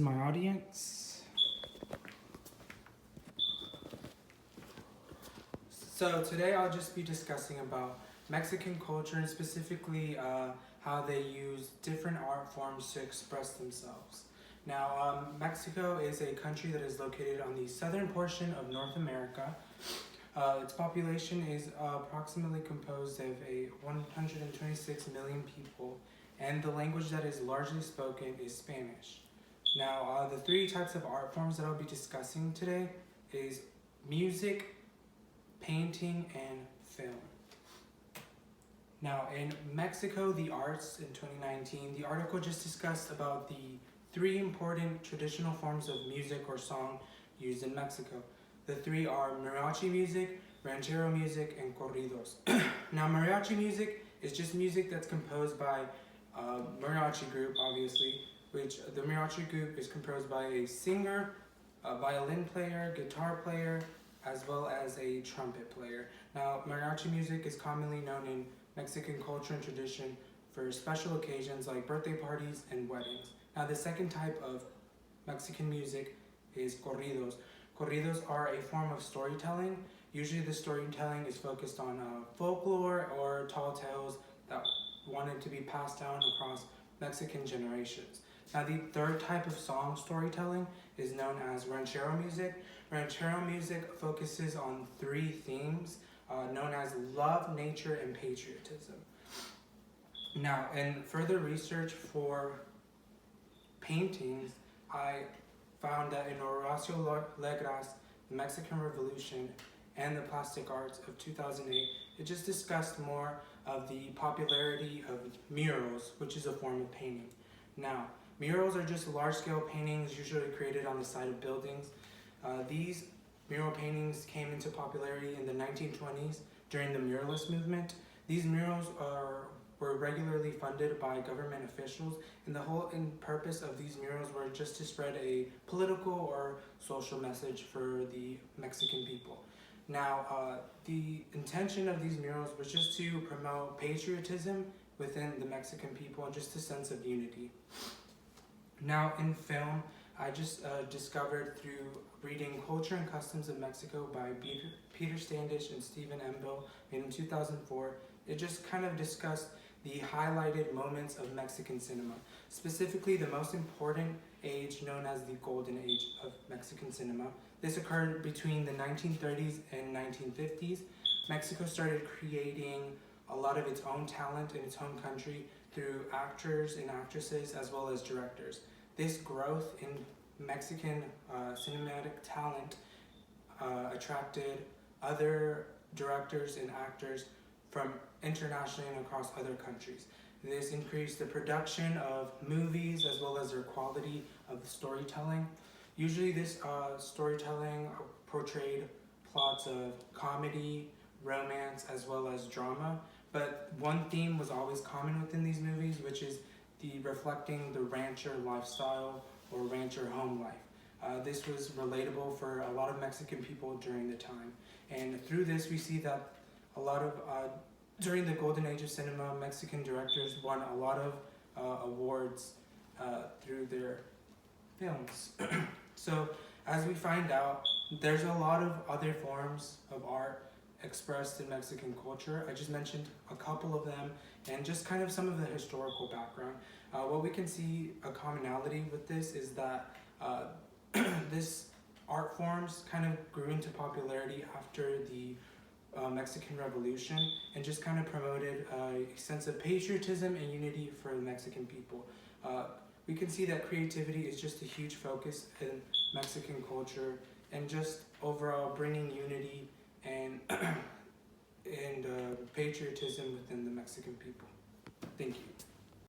My audience. So today I'll just be discussing about Mexican culture and specifically how they use different art forms to express themselves. Now, Mexico is a country that is located on the southern portion of North America. Its population is approximately composed of 126 million people, and the language that is largely spoken is Spanish. Now, the three types of art forms that I'll be discussing today is music, painting, and film. Now, in Mexico, the arts in 2019, the article just discussed about the three important traditional forms of music or song used in Mexico. The three are mariachi music, ranchero music, and corridos. Now, mariachi music is just music that's composed by a mariachi group, obviously, which the mariachi group is composed by a singer, a violin player, guitar player, as well as a trumpet player. Now, mariachi music is commonly known in Mexican culture and tradition for special occasions like birthday parties and weddings. Now, the second type of Mexican music is corridos. Corridos are a form of storytelling. Usually the storytelling is focused on folklore or tall tales that wanted to be passed down across Mexican generations. Now, the third type of song storytelling is known as ranchero music. Ranchero music focuses on three themes known as love, nature, and patriotism. Now, in further research for paintings, I found that in Horacio Legra's Mexican Revolution and the Plastic Arts of 2008, it just discussed more of the popularity of murals, which is a form of painting. Now, murals are just large-scale paintings usually created on the side of buildings. These mural paintings came into popularity in the 1920s during the muralist movement. These murals were regularly funded by government officials, and the whole purpose of these murals were just to spread a political or social message for the Mexican people. Now, the intention of these murals was just to promote patriotism within the Mexican people and just a sense of unity. Now, in film, I just discovered through reading Culture and Customs of Mexico by Peter Standish and Stephen Embo made in 2004. It just kind of discussed the highlighted moments of Mexican cinema, specifically the most important age known as the Golden Age of Mexican cinema. This occurred between the 1930s and 1950s. Mexico started creating a lot of its own talent in its home country through actors and actresses as well as directors. This growth in Mexican cinematic talent attracted other directors and actors from internationally and across other countries. This increased the production of movies as well as their quality of the storytelling. Usually this storytelling portrayed plots of comedy, romance, as well as drama, but one theme was always common within these movies, which is reflecting the rancher lifestyle or rancher home life. This was relatable for a lot of Mexican people during the time, and through this we see that a lot of during the golden age of cinema, Mexican directors won a lot of awards through their films. So as we find out, there's a lot of other forms of art expressed in Mexican culture. I just mentioned a couple of them and just kind of some of the historical background. What we can see a commonality with this is that this art forms kind of grew into popularity after the Mexican Revolution and just kind of promoted a sense of patriotism and unity for the Mexican people. We can see that creativity is just a huge focus in Mexican culture and just overall bringing unity and patriotism within the Mexican people. Thank you.